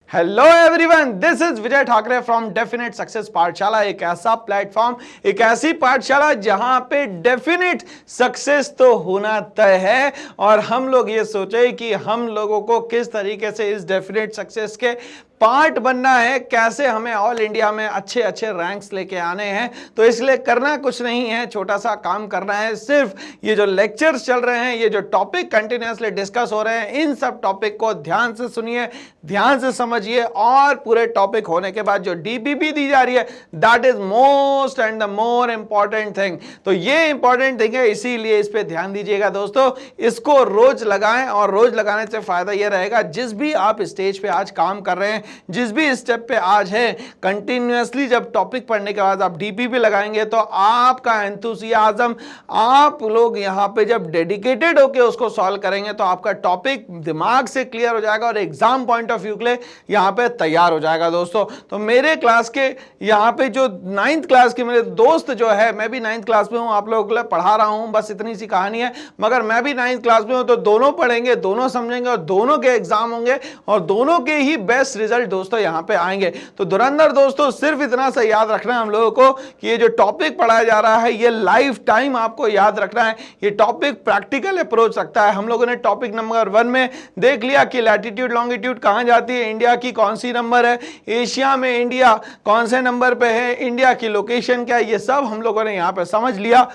Hello everyone, this is Vijay Thackeray from definite success पाठशाला। एक ऐसा प्लेटफॉर्म, एक ऐसी पाठशाला जहां पे डेफिनेट सक्सेस तो होना तय है और हम लोग ये सोचे कि हम लोगों को किस तरीके से इस डेफिनेट सक्सेस के पार्ट बनना है, कैसे हमें ऑल इंडिया में अच्छे अच्छे रैंक्स लेके आने हैं। तो इसलिए करना कुछ नहीं है, छोटा सा काम करना है। सिर्फ ये जो लेक्चर्स चल रहे हैं, ये जो टॉपिक कंटिन्यूअसली डिस्कस हो रहे हैं, इन सब टॉपिक को ध्यान से सुनिए, ध्यान से समझिए और पूरे टॉपिक होने के बाद जो डीपीपी दी जा रही है, that is most and the more important thing. तो ये इंपॉर्टेंट थिंग है, इसीलिए इस पे ध्यान दीजिएगा दोस्तों। इसको रोज लगाएं और रोज लगाने से फायदा ये रहेगा, जिस भी आप स्टेज पे आज काम कर रहे हैं, जिस भी स्टेप पे आज है, कंटिन्यूअसली जब टॉपिक पढ़ने के बाद आप डीपीपी लगाएंगे तो आपका एंथुसियाज्म, आप लोग यहां पे जब डेडिकेटेड होकर उसको सॉल्व करेंगे तो आपका टॉपिक दिमाग से क्लियर हो जाएगा और एग्जाम पॉइंट ऑफ व्यू के लिए यहां पे तैयार हो जाएगा दोस्तों। तो मेरे क्लास के यहां पे जो 9th क्लास के मेरे दोस्त जो है, मैं भी 9th क्लास में हूं, आप लोगों के लिए पढ़ा रहा हूं, बस इतनी सी कहानी है। मगर मैं भी 9th क्लास में हूं, तो दोनों पढ़ेंगे, दोनों समझेंगे और दोनों के एग्जाम होंगे और दोनों के ही बेस्ट रिजल्ट दोस्तों यहां पे आएंगे। तो धुरंधर दोस्तों, सिर्फ इतना सा याद रखना है हम लोगों को कि ये जो टॉपिक पढ़ाया जा रहा है, ये लाइफ टाइम आपको याद रखना है। ये टॉपिक प्रैक्टिकल अप्रोच रखता है। हम लोगों ने टॉपिक नंबर 1 में देख लिया कि लैटिट्यूड लॉन्गिट्यूड कहां जाती है, इंडिया की कौन सी नंबर है, एशिया में इंडिया कौन से नंबर पे है, इंडिया की लोकेशन क्या है, ये सब हम लोगों ने यहां पे समझ लिया।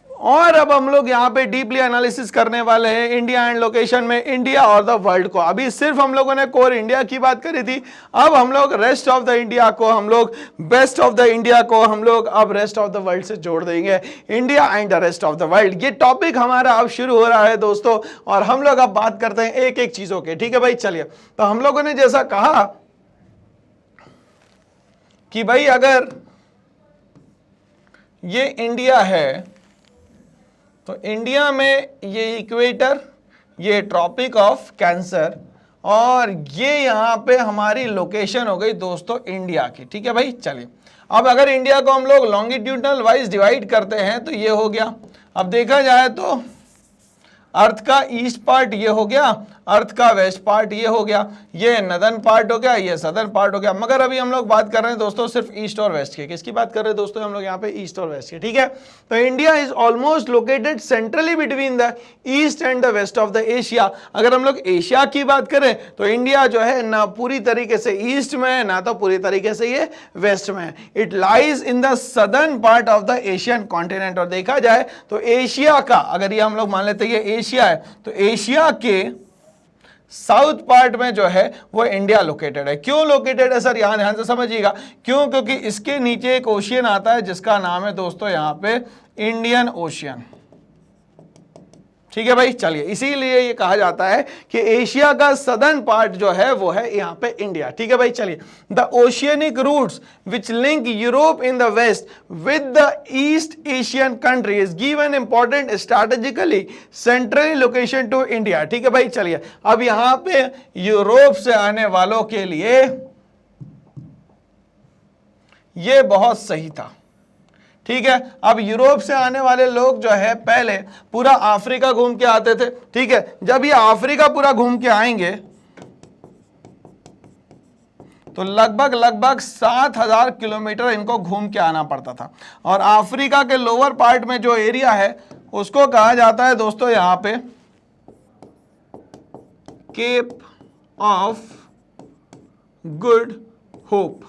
और अब हम लोग यहाँ पे डीपली एनालिसिस करने वाले हैं इंडिया एंड लोकेशन में, इंडिया और द वर्ल्ड को। अभी सिर्फ हम लोगों ने कोर इंडिया की बात करी थी, अब हम लोग रेस्ट ऑफ द इंडिया को, हम लोग बेस्ट ऑफ द इंडिया को हम लोग अब रेस्ट ऑफ द वर्ल्ड से जोड़ देंगे। India and the rest of the world, ये टॉपिक हमारा अब शुरू हो रहा है दोस्तों। और हम लोग अब बात करते हैं एक एक चीजों के, ठीक है भाई। चलिए, तो हम लोगों ने जैसा कहा कि भाई अगर ये इंडिया है तो इंडिया में ये इक्वेटर, ये ट्रॉपिक ऑफ कैंसर और ये यहां पे हमारी लोकेशन हो गई दोस्तों इंडिया की, ठीक है भाई। चलिए, अब अगर इंडिया को हम लोग लॉन्गिट्यूडनल वाइज डिवाइड करते हैं तो ये हो गया। अब देखा जाए तो अर्थ का ईस्ट पार्ट ये हो गया, अर्थ का वेस्ट पार्ट ये हो गया, ये नदर्न पार्ट हो गया, ये सदर्न पार्ट हो गया। मगर अभी हम लोग बात कर रहे हैं दोस्तों सिर्फ ईस्ट और वेस्ट की। किसकी बात कर रहे हैं दोस्तों हम लोग यहाँ पे? ईस्ट और वेस्ट की, ठीक है। तो India is almost located centrally between the east and the west of the Asia. अगर हम लोग एशिया की बात करें तो इंडिया जो है ना पूरी तरीके से ईस्ट में है, ना तो पूरी तरीके से ये वेस्ट में है। It lies in the southern part of the Asian continent. और देखा जाए तो एशिया का, अगर ये हम लोग मान लेते हैं ये एशिया है, तो एशिया के साउथ पार्ट में जो है वो इंडिया लोकेटेड है। क्यों लोकेटेड है सर? यहां ध्यान से समझिएगा क्यों, क्योंकि इसके नीचे एक ओशियन आता है जिसका नाम है दोस्तों यहां पे इंडियन ओशियन, ठीक है भाई। चलिए, इसीलिए ये कहा जाता है कि एशिया का सदर्न पार्ट जो है वो है यहाँ पे इंडिया, ठीक है भाई। चलिए, the oceanic routes which link Europe in the west with the east Asian countries given important strategically centrally location to India, ठीक है भाई। चलिए, अब यहां पे यूरोप से आने वालों के लिए ये बहुत सही था, ठीक है। अब यूरोप से आने वाले लोग जो है पहले पूरा अफ्रीका घूम के आते थे, ठीक है। जब ये अफ्रीका पूरा घूम के आएंगे तो लगभग 7000 किलोमीटर इनको घूम के आना पड़ता था। और अफ्रीका के लोअर पार्ट में जो एरिया है उसको कहा जाता है दोस्तों यहां पे केप ऑफ गुड होप,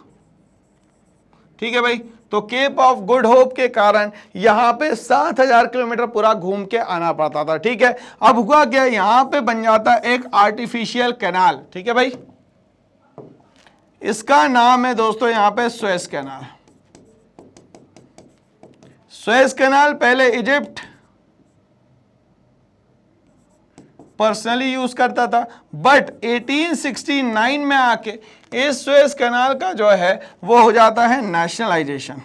ठीक है भाई। तो केप ऑफ गुड होप के कारण यहां पे 7000 किलोमीटर पूरा घूम के आना पड़ता था, ठीक है। अब हुआ क्या, यहां पे बन जाता है एक आर्टिफिशियल कैनाल, ठीक है भाई। इसका नाम है दोस्तों यहां पे सुएज कैनाल। सुएज कैनाल पहले इजिप्ट पर्सनली यूज करता था, बट 1869 में आके इस सुएज कैनाल का जो है वो हो जाता है नेशनलाइजेशन,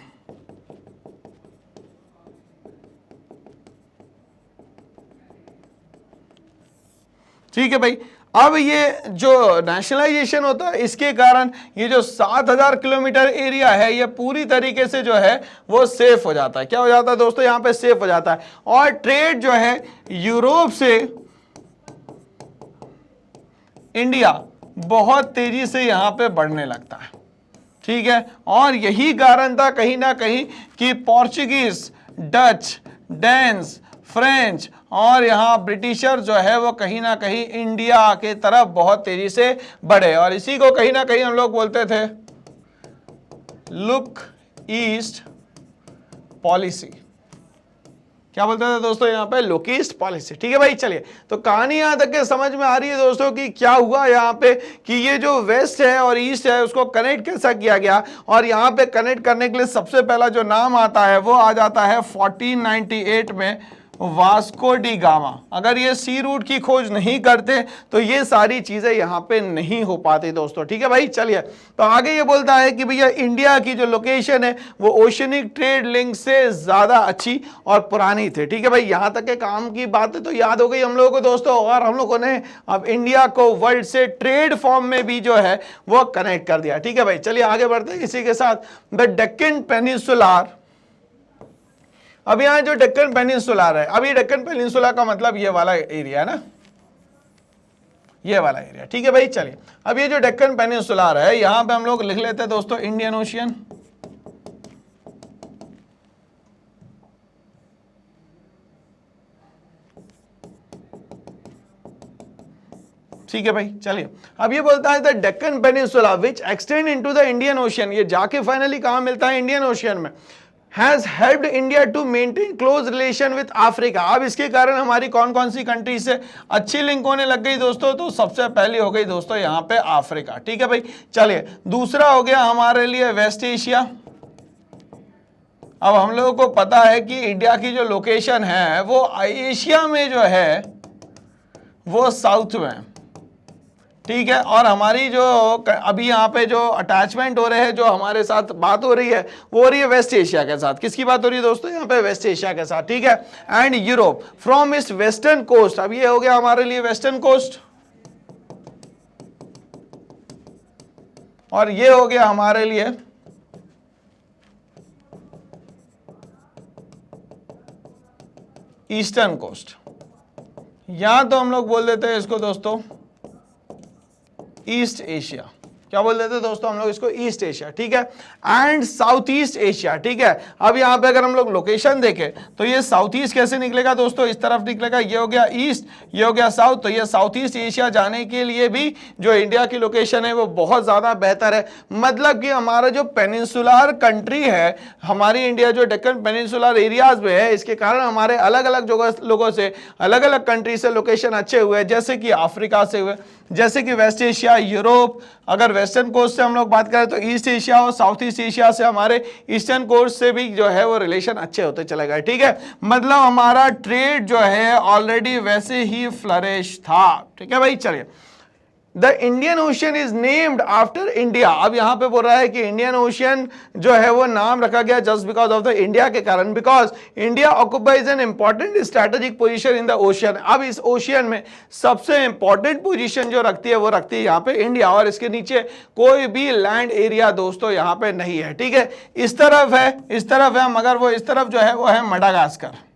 ठीक है भाई। अब ये जो नेशनलाइजेशन होता है इसके कारण ये जो 7000 किलोमीटर एरिया है ये पूरी तरीके से जो है वो सेफ हो जाता है। क्या हो जाता है दोस्तों? यहां पे सेफ हो जाता है। और ट्रेड जो है यूरोप से इंडिया बहुत तेजी से यहां पे बढ़ने लगता है, ठीक है। और यही कारण था कहीं ना कहीं कि पोर्चुगीज, डच, डेन्स, फ्रेंच और यहाँ ब्रिटिशर जो है वो कहीं ना कहीं इंडिया के तरफ बहुत तेजी से बढ़े, और इसी को कहीं ना कहीं हम लोग बोलते थे लुक ईस्ट पॉलिसी। क्या बोलते थे दोस्तों यहाँ पे? लुक ईस्ट पॉलिसी, ठीक है भाई। चलिए, तो कहानी यहां तक के समझ में आ रही है दोस्तों कि क्या हुआ यहाँ पे कि ये जो वेस्ट है और ईस्ट है उसको कनेक्ट कैसा किया गया, और यहाँ पे कनेक्ट करने के लिए सबसे पहला जो नाम आता है वो आ जाता है 1498 में वास्को डी गामा। अगर ये सी रूट की खोज नहीं करते तो ये सारी चीजें यहाँ पे नहीं हो पाती दोस्तों, ठीक है भाई। चलिए, तो आगे ये बोलता है कि भैया इंडिया की जो लोकेशन है वो ओशनिक ट्रेड लिंक से ज्यादा अच्छी और पुरानी थी, ठीक है भाई। यहां तक के काम की बातें तो याद हो गई हम लोगों को दोस्तों, और हम लोगों ने अब इंडिया को वर्ल्ड से ट्रेड फॉर्म में भी जो है वो कनेक्ट कर दिया, ठीक है भाई। चलिए आगे बढ़ते हैं इसी के साथ। द डेक्कन पेनिनसुलर, अब यहां जो डेक्कन पेनिनसुलर है, अब ये डेक्कन पेनिनसुला का मतलब ये वाला एरिया है ना, ये वाला एरिया, ठीक है भाई। चलिए, अब ये जो डेक्कन पेनिनसुलर है यहां पे हम लोग लिख लेते हैं दोस्तों इंडियन ओशियन, ठीक है भाई। चलिए, अब ये बोलता है the Deccan peninsula which extend into the Indian ocean, ये जाके फाइनली कहां मिलता है? इंडियन ओशियन में। Has helped India to maintain close relation with Africa। अब इसके कारण हमारी कौन कौन सी कंट्री से अच्छी लिंक होने लग गई दोस्तों? तो सबसे पहली हो गई दोस्तों यहाँ पे अफ्रीका, ठीक है भाई। चलिए, दूसरा हो गया हमारे लिए वेस्ट एशिया। अब हम लोगों को पता है कि इंडिया की जो लोकेशन है वो एशिया में जो है वो साउथ में, ठीक है। और हमारी जो अभी यहाँ पे जो अटैचमेंट हो रहे हैं, जो हमारे साथ बात हो रही है वो हो रही है वेस्ट एशिया के साथ। किसकी बात हो रही है दोस्तों? यहाँ पे वेस्ट एशिया के साथ, ठीक है। एंड यूरोप फ्रॉम इस वेस्टर्न कोस्ट, अब ये हो गया हमारे लिए वेस्टर्न कोस्ट, और ये हो गया हमारे लिए ईस्टर्न कोस्ट। यहां तो हम लोग बोल देते हैं इसको दोस्तों ईस्ट एशिया। क्या बोल देते हैं दोस्तों हम लोग इसको? ईस्ट एशिया, ठीक है। एंड साउथ ईस्ट एशिया, ठीक है। अब यहाँ पे अगर हम लोग लोकेशन देखें तो ये साउथ ईस्ट कैसे निकलेगा दोस्तों? इस तरफ निकलेगा, ये हो गया ईस्ट, ये हो गया साउथ। तो ये साउथ ईस्ट एशिया जाने के लिए भी जो इंडिया की लोकेशन है वो बहुत ज्यादा बेहतर है। मतलब कि हमारा जो पेनिनसुलर कंट्री है, हमारी इंडिया जो डेक्कन पेनिनसुलर एरियाज में है, इसके कारण हमारे अलग अलग लोगों से, अलग अलग कंट्री से लोकेशन अच्छे हुए, जैसे कि अफ्रीका से हुए, जैसे कि वेस्ट एशिया, यूरोप। अगर वेस्टर्न कोस्ट से हम लोग बात करें तो ईस्ट एशिया और साउथ ईस्ट एशिया से हमारे ईस्टर्न कोस्ट से भी जो है वो रिलेशन अच्छे होते चले गए, ठीक है। मतलब हमारा ट्रेड जो है ऑलरेडी वैसे ही फ्लरिश था, ठीक है भाई। चलिए, the Indian ocean is named after India. अब यहां पे बोल रहा है कि इंडियन ओशियन जो है वो नाम रखा गया just because of the India के कारण, because India occupies an important strategic position in the ocean. अब इस ओशियन में सबसे इंपॉर्टेंट पोजीशन जो रखती है वो रखती है यहाँ पे इंडिया, और इसके नीचे कोई भी लैंड एरिया दोस्तों यहाँ पे नहीं है, ठीक है। इस तरफ है, इस तरफ है, मगर वो इस तरफ जो है वो है मडागास्कर,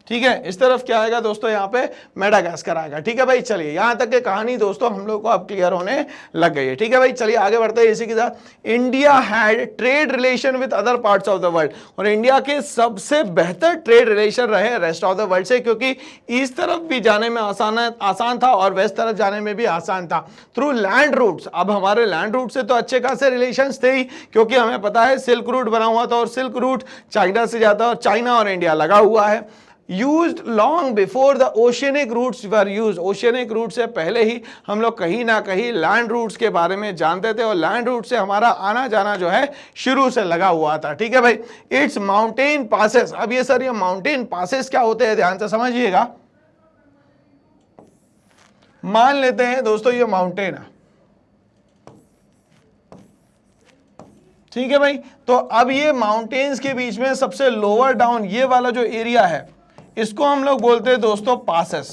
ठीक है। इस तरफ क्या आएगा दोस्तों? यहाँ पे मेडागास्कर आएगा, ठीक है भाई। चलिए, यहां तक के कहानी दोस्तों हम लोग को अब क्लियर होने लग गई है, ठीक है भाई। चलिए आगे बढ़ते हैं इसी के साथ। India had trade relation with other parts of the world, और इंडिया के सबसे बेहतर ट्रेड रिलेशन रहे रेस्ट ऑफ द वर्ल्ड से, क्योंकि इस तरफ भी जाने में आसान था और वेस्ट तरफ जाने में भी आसान था थ्रू लैंड रूट्स। अब हमारे लैंड रूट से तो अच्छे खासे रिलेशन थे ही, क्योंकि हमें पता है सिल्क रूट बना हुआ था, और सिल्क रूट चाइना से जाता है, और चाइना और इंडिया लगा हुआ है। Used long before the oceanic routes were used। Oceanic route से पहले ही हम लोग कहीं ना कहीं लैंड रूट्स के बारे में जानते थे, और लैंड रूट से हमारा आना जाना जो है शुरू से लगा हुआ था, ठीक है भाई। It's mountain passes. अब ये सर ये माउंटेन पासेस क्या होते हैं, ध्यान से समझिएगा। मान लेते हैं दोस्तों ये माउंटेन है, ठीक है भाई। तो अब ये माउंटेन्स के बीच में सबसे लोअर डाउन ये वाला जो एरिया है इसको हम लोग बोलते हैं दोस्तों पासेस।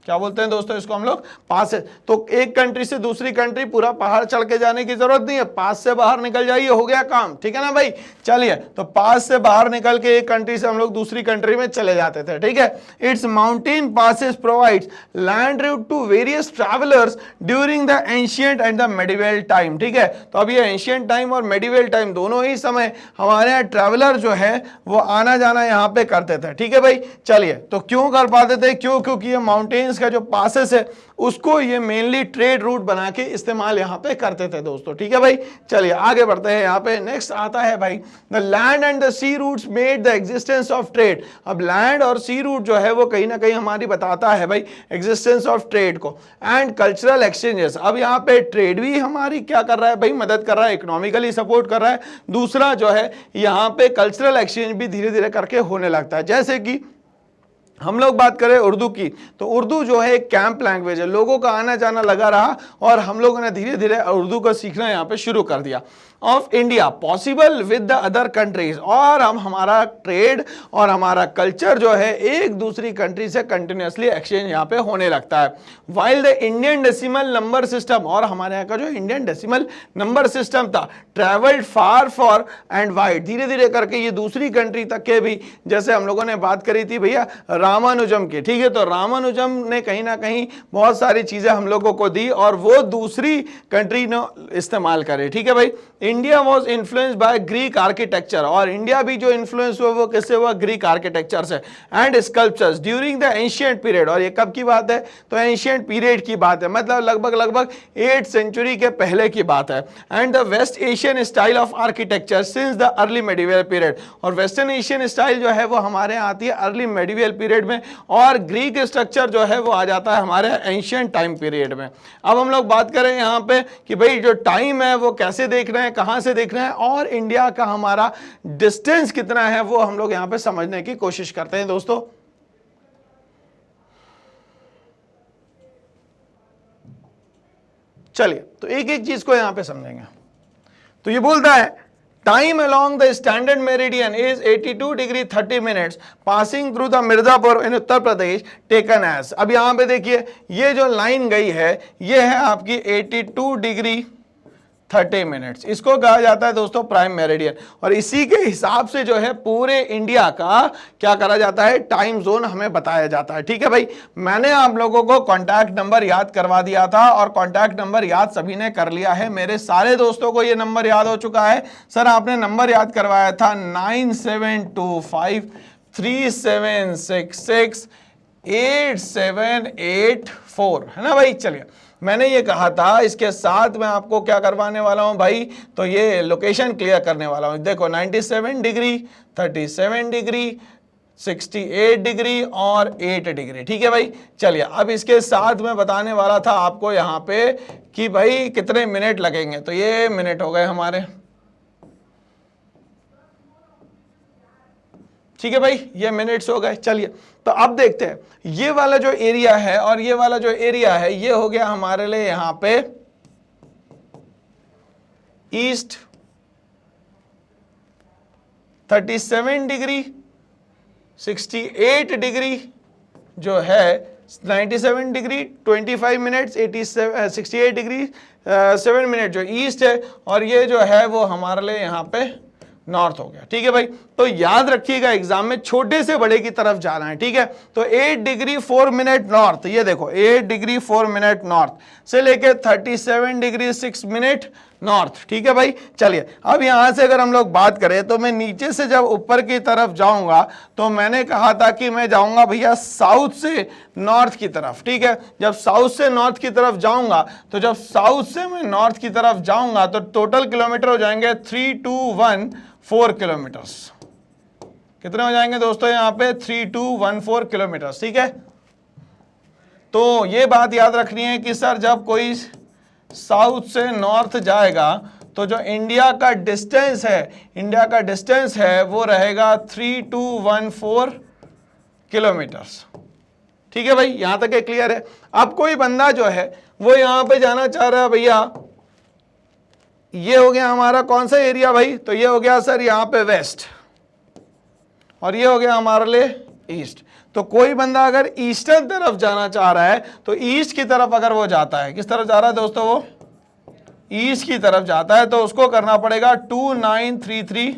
क्या बोलते हैं दोस्तों इसको हम लोग, पास है। तो एक कंट्री से दूसरी कंट्री पूरा पहाड़ चढ़ के जाने की जरूरत नहीं है, पास से बाहर निकल जाइए, हो गया काम, ठीक है ना भाई। चलिए, तो पास से बाहर निकल के एक कंट्री से हम लोग दूसरी कंट्री में चले जाते थे, ठीक है। Its mountain passes provides land route to various travellers during the ancient and the medieval time, ठीक है। तो अब ये एंशिएंट टाइम और मेडिवल टाइम दोनों ही समय हमारे यहाँ ट्रैवलर जो है वो आना जाना यहाँ पे करते थे, ठीक है भाई। चलिए, तो क्यों कर पाते थे, क्यों, क्योंकि ये माउंटेन्स का जो पासेस है उसको ये मेनली ट्रेड रूट बना के इस्तेमाल यहाँ पे करते थे दोस्तों, ठीक है भाई। चलिए आगे बढ़ते हैं, यहाँ पे नेक्स्ट आता है भाई, the land and the sea routes made the existence of trade. अब लैंड और सी रूट जो है वो कहीं ना कहीं हमारी बताता है भाई एग्जिस्टेंस ऑफ ट्रेड को, एंड कल्चरल एक्सचेंजेस। अब यहाँ पे ट्रेड भी हमारी क्या कर रहा है भाई, मदद कर रहा है, इकोनॉमिकली सपोर्ट कर रहा है। दूसरा जो है यहाँ पे कल्चरल एक्सचेंज भी धीरे धीरे करके होने लगता है। जैसे कि हम लोग बात करें उर्दू की, तो उर्दू जो है एक कैंप लैंग्वेज है, लोगों का आना जाना लगा रहा और हम लोगों ने धीरे धीरे उर्दू को सीखना यहाँ पे शुरू कर दिया। Of India possible with the other countries, और हम हमारा ट्रेड और हमारा कल्चर जो है एक दूसरी कंट्री से कंटिन्यूसली एक्सचेंज यहाँ पे होने लगता है। While the Indian decimal number system, और हमारे यहाँ का जो इंडियन डेसिमल नंबर सिस्टम था, travelled far for and wide, धीरे धीरे करके ये दूसरी कंट्री तक के भी, जैसे हम लोगों ने बात करी थी भैया रामानुजम की, ठीक है। तो रामानुजम ने कहीं ना कहीं बहुत सारी चीजें हम लोगों को दी और वो दूसरी कंट्री ने इस्तेमाल करे, ठीक है भाई। India was influenced by Greek architecture, और इंडिया भी जो इन्फ्लुएंस हुआ वो किससे हुआ, ग्रीक आर्किटेक्चर से, and sculptures during the ancient period. और ये कब की बात है, तो एंशिएंट पीरियड की बात है, मतलब लगभग 8th सेंचुरी के पहले की बात है। And the west Asian style of architecture since the early medieval period, और वेस्टर्न एशियन स्टाइल जो है वो हमारे यहाँ आती है अर्ली मेडिवल पीरियड में, और ग्रीक स्ट्रक्चर जो है वो आ जाता है हमारे एंशिएंट टाइम पीरियड में। अब हम लोग बात करें यहाँ पे कि भाई जो टाइम है वो कैसे देखना है, कहां से देखना है, और इंडिया का हमारा डिस्टेंस कितना है वो हम लोग यहां पे समझने की कोशिश करते हैं दोस्तों। चलिए, तो एक एक चीज को यहां पे समझेंगे। तो ये बोलता है time along the standard meridian is 82 degree 30 minutes passing through the Mirzapur in Uttar Pradesh taken as. अब यहां पे देखिए ये जो लाइन गई है ये है आपकी 82 डिग्री 30 मिनट्स, इसको कहा जाता है दोस्तों प्राइम मेरिडियन, और इसी के हिसाब से जो है पूरे इंडिया का क्या करा जाता है, टाइम जोन हमें बताया जाता है, ठीक है भाई। मैंने आप लोगों को कॉन्टैक्ट नंबर याद करवा दिया था और कॉन्टैक्ट नंबर याद सभी ने कर लिया है, मेरे सारे दोस्तों को ये नंबर याद हो चुका है। सर आपने नंबर याद करवाया था 972537668784, है ना भाई। चलिए, मैंने ये कहा था इसके साथ मैं आपको क्या करवाने वाला हूं भाई, तो ये लोकेशन क्लियर करने वाला हूं। देखो 97 डिग्री 37 डिग्री 68 डिग्री और 8 डिग्री, ठीक है भाई। चलिए, अब इसके साथ मैं बताने वाला था आपको यहाँ पे कि भाई कितने मिनट लगेंगे, तो ये मिनट हो गए हमारे, ठीक है भाई, ये मिनट्स हो गए। चलिए, तो अब देखते हैं ये वाला जो एरिया है और ये वाला जो एरिया है ये हो गया हमारे लिए यहां पे ईस्ट 37 डिग्री 68 डिग्री जो है 97 डिग्री 25 मिनट्स 68 डिग्री 7 मिनट जो ईस्ट है, और ये जो है वो हमारे लिए यहां पे नॉर्थ हो गया, ठीक है भाई। तो याद रखिएगा एग्जाम में छोटे से बड़े की तरफ जाना है, ठीक है। तो 8 डिग्री 4 मिनट नॉर्थ, ये देखो 8 डिग्री 4 मिनट नॉर्थ से लेके 37 डिग्री 6 मिनट नॉर्थ, ठीक है भाई। चलिए, अब यहां से अगर हम लोग बात करें तो मैं नीचे से जब ऊपर की तरफ जाऊंगा तो मैंने कहा था कि मैं जाऊंगा भैया साउथ से नॉर्थ की तरफ, ठीक है। जब साउथ से नॉर्थ की तरफ जाऊंगा तो जब साउथ से मैं नॉर्थ की तरफ जाऊंगा तो टोटल किलोमीटर हो जाएंगे 3214 किलोमीटर्स। कितने हो जाएंगे दोस्तों यहाँ पे 3214 किलोमीटर्स, ठीक है। तो ये बात याद रखनी है कि सर जब कोई साउथ से नॉर्थ जाएगा तो जो इंडिया का डिस्टेंस है वो रहेगा 3214 किलोमीटर्स, ठीक है भाई। यहां तक क्लियर है। अब कोई बंदा जो है वो यहां पे जाना चाह रहा है भैया, ये हो गया हमारा कौन सा एरिया भाई, तो ये हो गया सर यहाँ पे वेस्ट, और ये हो गया हमारे लिए ईस्ट। तो कोई बंदा अगर ईस्टर्न तरफ जाना चाह रहा है तो ईस्ट की तरफ अगर वो जाता है, किस तरफ जा रहा है दोस्तों, वो ईस्ट की तरफ जाता है, तो उसको करना पड़ेगा 2933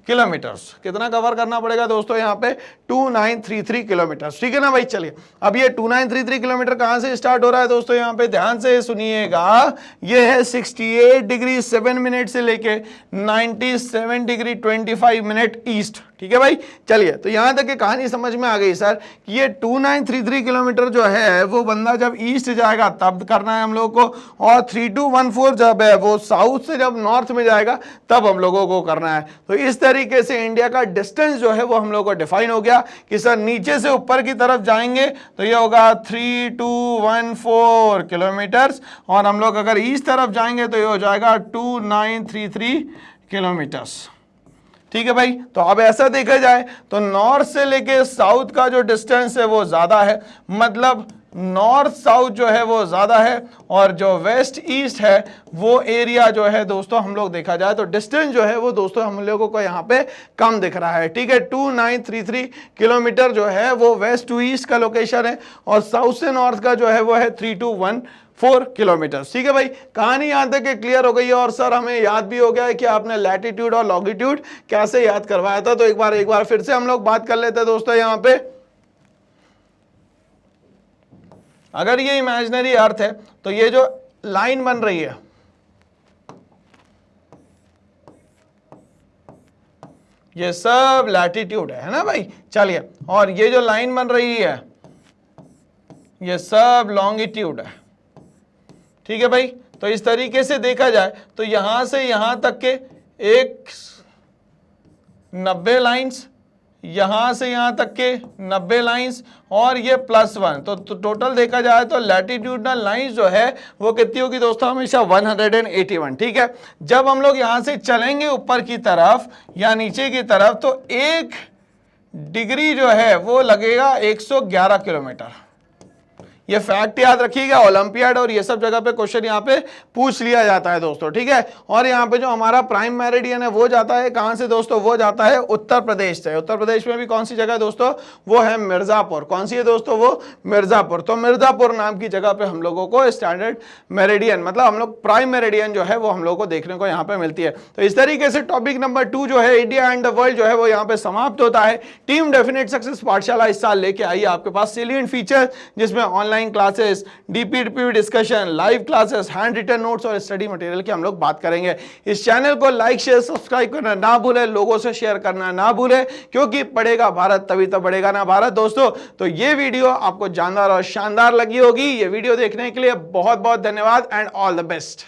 किलोमीटर्स। कितना कवर करना पड़ेगा दोस्तों यहाँ पे 2933 किलोमीटर्स, ठीक है ना भाई। चलिए अब ये 2933 किलोमीटर कहां से स्टार्ट हो रहा है दोस्तों, यहाँ पे ध्यान से सुनिएगा। ये है 68 डिग्री 7 मिनट से लेके 97 डिग्री 25 मिनट ईस्ट, ठीक है भाई। चलिए तो यहां तक की कहानी समझ में आ गई सर कि ये 2933 किलोमीटर जो है वो बंदा जब ईस्ट जाएगा तब करना है हम लोग को, और 3214 जब है वो साउथ से जब नॉर्थ में जाएगा तब हम लोगों को करना है। तो इस तरीके से इंडिया का डिस्टेंस जो है वो हम लोग को डिफाइन हो गया कि सर नीचे से ऊपर की तरफ जाएंगे तो ये होगा 3214 किलोमीटर, और हम लोग अगर ईस्ट तरफ जाएंगे तो ये हो जाएगा 2933 किलोमीटर्स, ठीक है भाई। तो अब ऐसा देखा जाए तो नॉर्थ से लेके साउथ का जो डिस्टेंस है वो ज्यादा है, मतलब नॉर्थ साउथ जो है वो ज्यादा है, और जो वेस्ट ईस्ट है वो एरिया जो है दोस्तों हम लोग देखा जाए तो डिस्टेंस जो है वो दोस्तों हम लोगों को यहाँ पे कम दिख रहा है, ठीक है। 2933 किलोमीटर जो है वो वेस्ट टू ईस्ट का लोकेशन है, और साउथ से नॉर्थ का जो है वो है 3214 किलोमीटर, ठीक है भाई। कहानी यहां तक क्लियर हो गई है, और सर हमें याद भी हो गया है कि आपने लैटिट्यूड और लॉन्गिट्यूड कैसे याद करवाया था। तो एक बार फिर से हम लोग बात कर लेते हैं दोस्तों। यहाँ पे अगर ये इमेजिनरी अर्थ है तो ये जो लाइन बन रही है ये सब लैटिट्यूड है ना भाई। चलिए, और ये जो लाइन बन रही है ये सब लॉन्गिट्यूड है, ठीक है भाई। तो इस तरीके से देखा जाए तो यहां से यहां तक के एक 90 लाइंस, यहां से यहां तक के 90 लाइंस, और ये +1, तो टोटल देखा जाए तो लैटिट्यूडनल लाइंस जो है वो कितनी होगी दोस्तों, हमेशा 181, ठीक है। जब हम लोग यहां से चलेंगे ऊपर की तरफ या नीचे की तरफ तो 1 डिग्री जो है वो लगेगा 111 किलोमीटर। ये फैक्ट याद रखिएगा, ओलंपियाड और ये सब जगह पे क्वेश्चन यहाँ पे पूछ लिया जाता है दोस्तों, ठीक है। और यहाँ पे जो हमारा प्राइम मेरिडियन है वो जाता है कहाँ से दोस्तों, वो जाता है उत्तर प्रदेश से। उत्तर प्रदेश में भी कौन सी जगह दोस्तों, वो है मिर्जापुर। कौन सी है दोस्तों, वो मिर्जापुर। तो मिर्जापुर नाम की जगह पे हम लोगों को स्टैंडर्ड मेरिडियन, मतलब हम लोग प्राइम मेरिडियन जो है वो हम लोग को देखने को यहाँ पे मिलती है। तो इस तरीके से टॉपिक नंबर 2 जो है इंडिया एंड द वर्ल्ड जो है वो यहाँ पे समाप्त होता है। टीम डेफिनेट सक्सेस पाठशाला इस साल लेके आई है आपके पास सेलिएंट फीचर, जिसमें online classes, DPDP discussion, live classes, hand written notes और स्टडी मटेरियल की हम लोग बात करेंगे। इस चैनल को लाइक शेयर सब्सक्राइब करना ना भूले, लोगों से शेयर करना ना भूले, क्योंकि पढ़ेगा भारत तभी तो बढ़ेगा ना भारत दोस्तों। तो ये वीडियो आपको जानदार और शानदार लगी होगी। ये वीडियो देखने के लिए बहुत बहुत धन्यवाद एंड ऑल द बेस्ट।